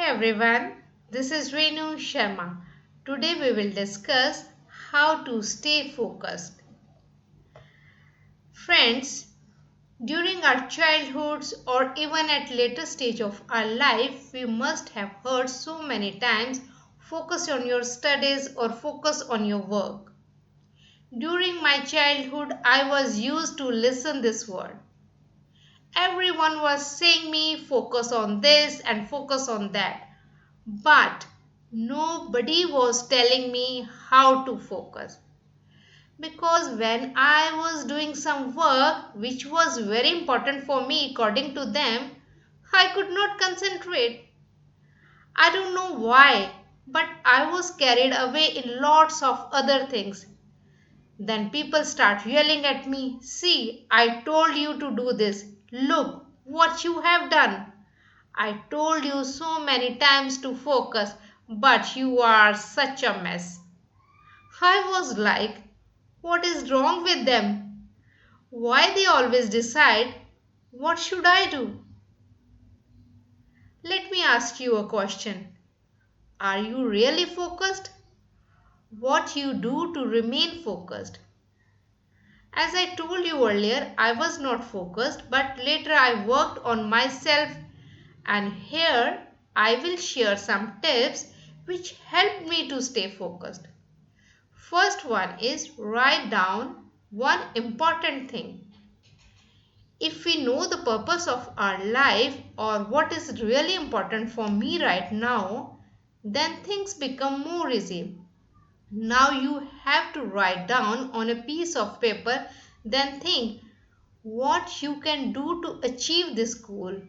everyone, this is Renu Sharma. Today we will discuss how to stay focused. Friends, during our childhoods or even at later stage of our life, we must have heard so many times focus on your studies or focus on your work. During my childhood, I was used to listen this word. Everyone was saying me focus on this and focus on that. But nobody was telling me how to focus. Because when I was doing some work which was very important for me according to them, I could not concentrate. I don't know why, but I was carried away in lots of other things. Then people start yelling at me, "See, I told you to do this. Look what you have done. I told you so many times to focus, but you are such a mess." I was like, what is wrong with them? Why they always decide what should I do? Let me ask you a question. Are you really focused? What you do to remain focused? As I told you earlier, I was not focused, but later I worked on myself, and here I will share some tips which helped me to stay focused. First one is write down one important thing. If we know the purpose of our life or what is really important for me right now, then things become more easy. Now you have to write down on a piece of paper, then think what you can do to achieve this goal.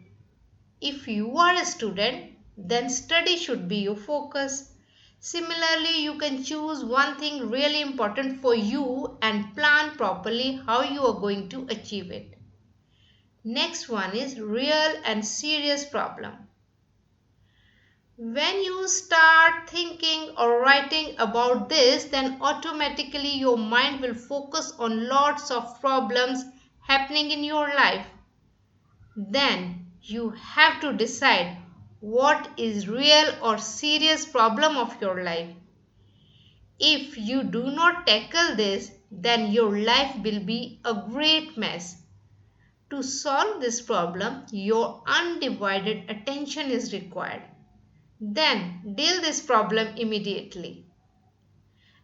If you are a student, then study should be your focus. Similarly, you can choose one thing really important for you and plan properly how you are going to achieve it. Next one is real and serious problem. When you start thinking or writing about this, then automatically your mind will focus on lots of problems happening in your life. Then you have to decide what is real or serious problem of your life. If you do not tackle this, then your life will be a great mess. To solve this problem, your undivided attention is required. Then deal this problem immediately.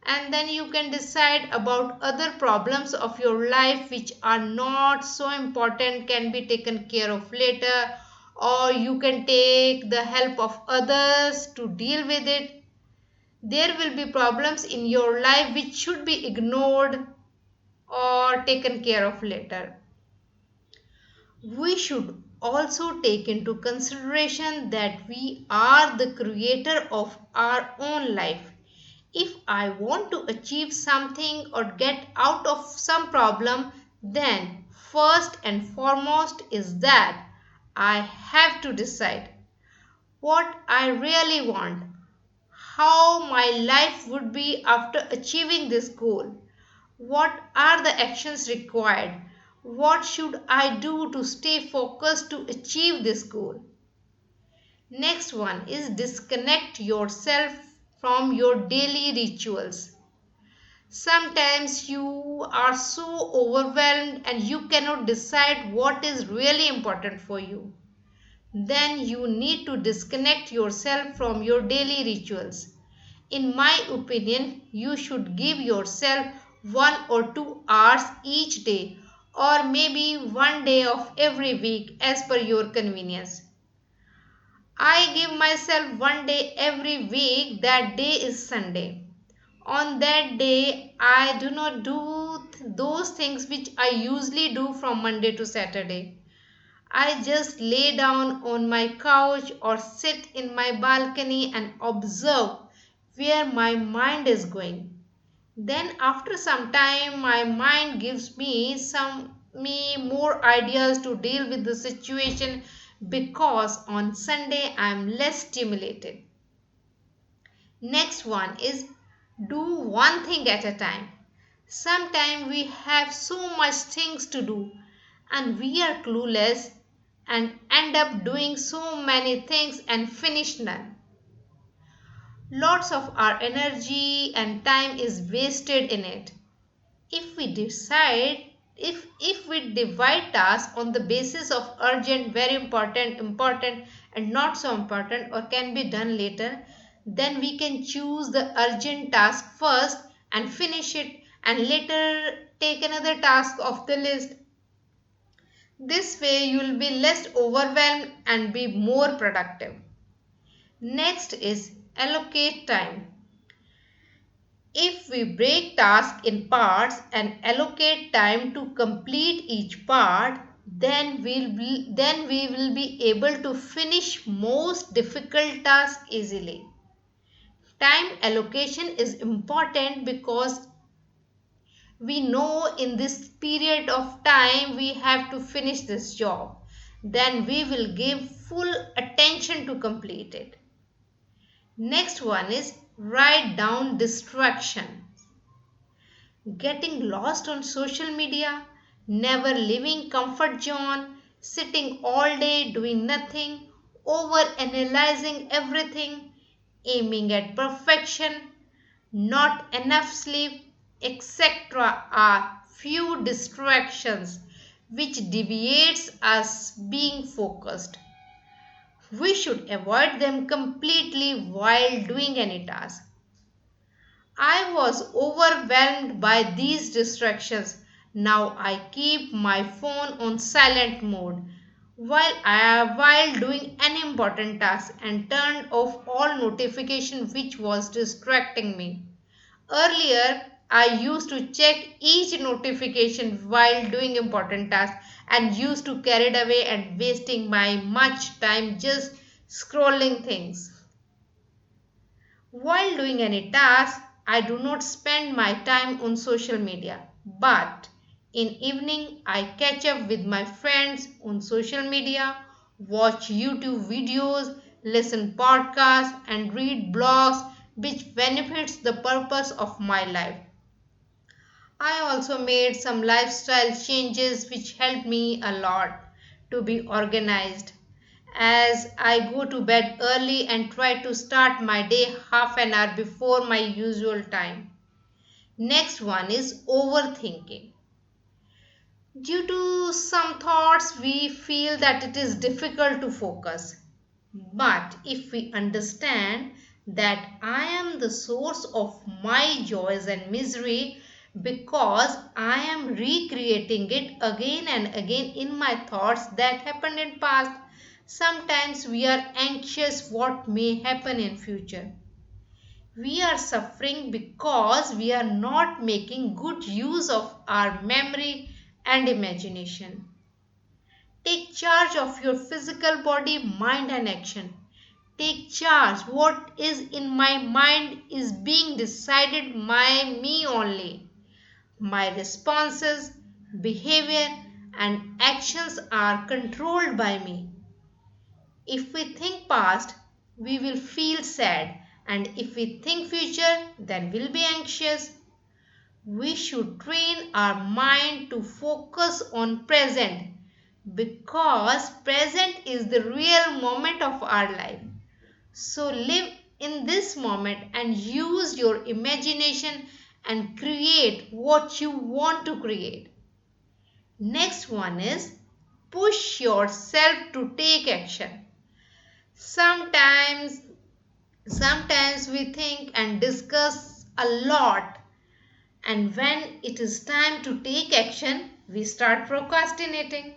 And then you can decide about other problems of your life which are not so important, can be taken care of later, or you can take the help of others to deal with it. There will be problems in your life which should be ignored or taken care of later. We should also take into consideration that we are the creator of our own life. If I want to achieve something or get out of some problem, then first and foremost is that I have to decide what I really want, how my life would be after achieving this goal, what are the actions required, what should I do to stay focused to achieve this goal. Next one is disconnect yourself from your daily rituals. Sometimes you are so overwhelmed and you cannot decide what is really important for you. Then you need to disconnect yourself from your daily rituals. In my opinion, you should give yourself 1 or 2 hours each day, or maybe one day of every week as per your convenience. I give myself one day every week, that day is Sunday. On that day, I do not do those things which I usually do from Monday to Saturday. I just lay down on my couch or sit in my balcony and observe where my mind is going. Then after some time my mind gives me more ideas to deal with the situation, because on Sunday I am less stimulated. Next one is do one thing at a time. Sometimes we have so much things to do and we are clueless and end up doing so many things and finish none. Lots of our energy and time is wasted in it. If we decide, if we divide tasks on the basis of urgent, very important, important, and not so important, or can be done later, then we can choose the urgent task first and finish it, and later take another task off the list. This way you will be less overwhelmed and be more productive. Next is allocate time. If we break tasks in parts and allocate time to complete each part, then we will be able to finish most difficult tasks easily. Time allocation is important because we know in this period of time we have to finish this job. Then we will give full attention to complete it. Next one is write down distraction. Getting lost on social media, never leaving comfort zone, sitting all day doing nothing, over analyzing everything, aiming at perfection, not enough sleep, etc. are few distractions which deviates us being focused. We should avoid them completely while doing any task. I was overwhelmed by these distractions. Now I keep my phone on silent mode while doing an important task and turned off all notification which was distracting me. Earlier, I used to check each notification while doing important tasks and used to carried away and wasting my much time just scrolling things. While doing any task, I do not spend my time on social media, but in evening I catch up with my friends on social media, watch YouTube videos, listen podcasts and read blogs which benefits the purpose of my life. I also made some lifestyle changes which helped me a lot to be organized, as I go to bed early and try to start my day half an hour before my usual time. Next one is overthinking. Due to some thoughts, we feel that it is difficult to focus. But if we understand that I am the source of my joys and misery because I am recreating it again and again in my thoughts that happened in past, sometimes we are anxious what may happen in future. We are suffering because we are not making good use of our memory and imagination. Take charge of your physical body, mind, and action. Take charge. What is in my mind is being decided by me only. My responses, behavior, and actions are controlled by me. If we think past, we will feel sad, and if we think future, then we'll be anxious. We should train our mind to focus on present because present is the real moment of our life. So live in this moment and use your imagination and create what you want to create. Next one is push yourself to take action. Sometimes sometimes we think and discuss a lot, and when it is time to take action, we start procrastinating.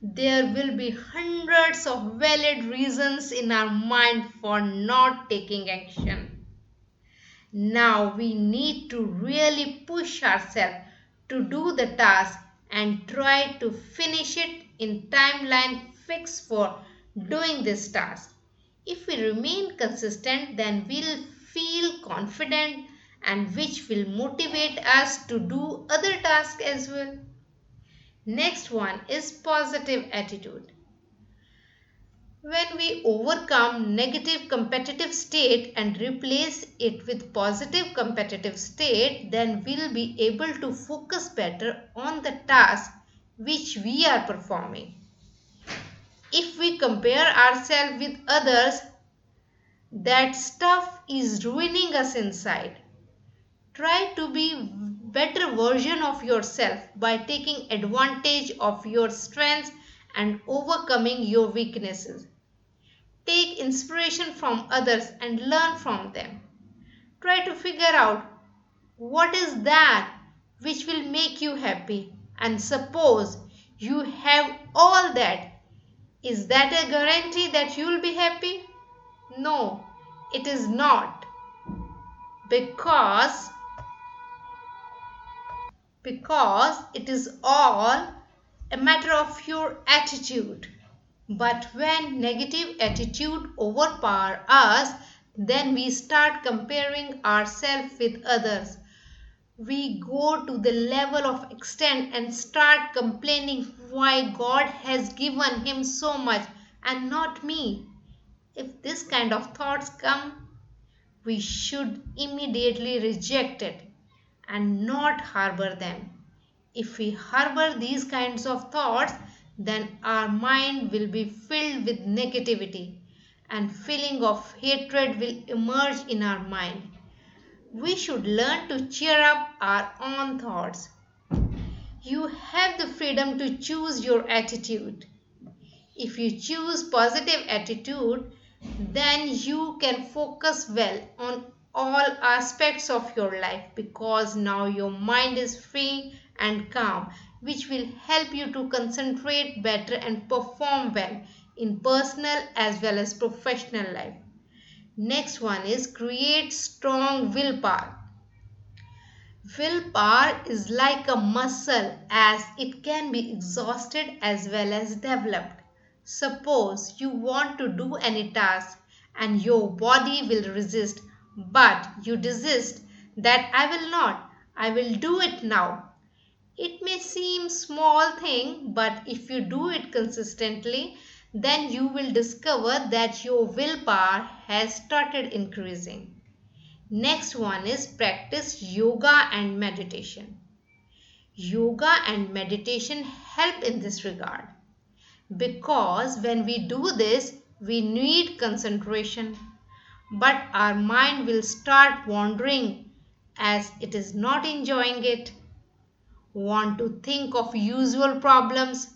There will be hundreds of valid reasons in our mind for not taking action. Now we need to really push ourselves to do the task and try to finish it in timeline fixed for doing this task. If we remain consistent, then we'll feel confident and which will motivate us to do other tasks as well. Next one is positive attitude. When we overcome negative competitive state and replace it with positive competitive state, then we'll be able to focus better on the task which we are performing. If we compare ourselves with others, that stuff is ruining us inside. Try to be better version of yourself by taking advantage of your strengths and overcoming your weaknesses. Take inspiration from others and learn from them. Try to figure out what is that which will make you happy, and suppose you have all that. Is that a guarantee that you will be happy? No, it is not, because it is all a matter of your attitude. But when negative attitude overpower us, then we start comparing ourselves with others. We go to the level of extent and start complaining why God has given him so much and not me. If this kind of thoughts come, we should immediately reject it and not harbor them. If we harbor these kinds of thoughts, then our mind will be filled with negativity and feeling of hatred will emerge in our mind. We should learn to cheer up our own thoughts. You have the freedom to choose your attitude. If you choose positive attitude, then you can focus well on all aspects of your life, because now your mind is free and calm, which will help you to concentrate better and perform well in personal as well as professional life. Next one is create strong willpower. Willpower is like a muscle, as it can be exhausted as well as developed. Suppose you want to do any task and your body will resist, but you desist that I will not, I will do it now. It may seem small thing, but if you do it consistently, then you will discover that your willpower has started increasing. Next one is practice yoga and meditation. Yoga and meditation help in this regard, because when we do this, we need concentration, but our mind will start wandering as it is not enjoying it, want to think of usual problems,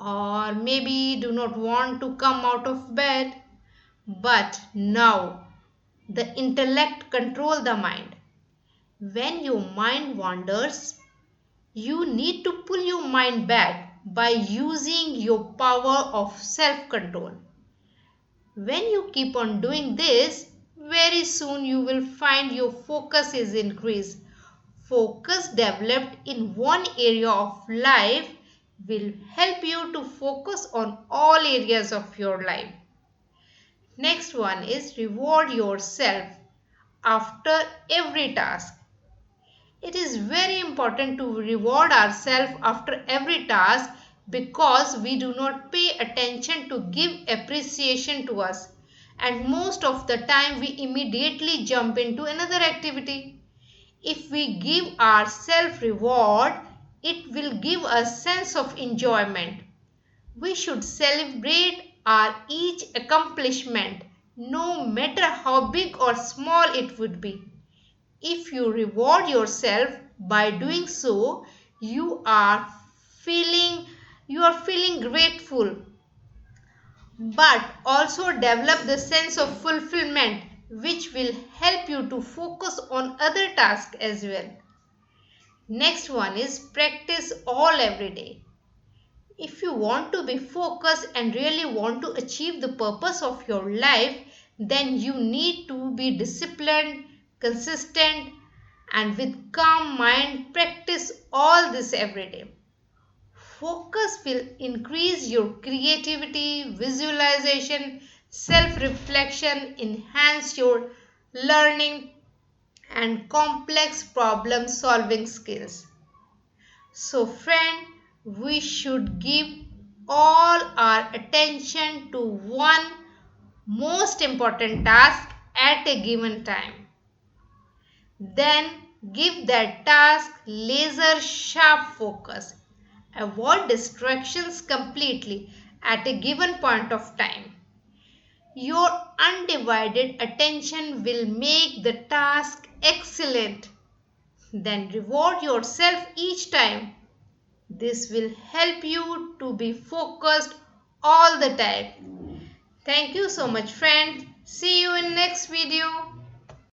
or maybe do not want to come out of bed. But now the intellect control the mind. When your mind wanders, you need to pull your mind back by using your power of self-control. When you keep on doing this, very soon you will find your focus is increased. Focus developed in one area of life will help you to focus on all areas of your life. Next one is reward yourself after every task. It is very important to reward ourselves after every task, because we do not pay attention to give appreciation to us, and most of the time we immediately jump into another activity. If we give ourselves reward, it will give us sense of enjoyment. We should celebrate our each accomplishment, no matter how big or small it would be. If you reward yourself by doing so, you are feeling grateful, but also develop the sense of fulfillment, which will help you to focus on other tasks as well. Next one is practice all every day. If you want to be focused and really want to achieve the purpose of your life, then you need to be disciplined, consistent, and with calm mind practice all this every day. Focus will increase your creativity, visualization, self-reflection, enhance your learning and complex problem solving skills. So friend, we should give all our attention to one most important task at a given time. Then give that task laser sharp focus. Avoid distractions completely at a given point of time. Your undivided attention will make the task excellent. Then reward yourself each time. This will help you to be focused all the time. Thank you so much, friends. See you in next video.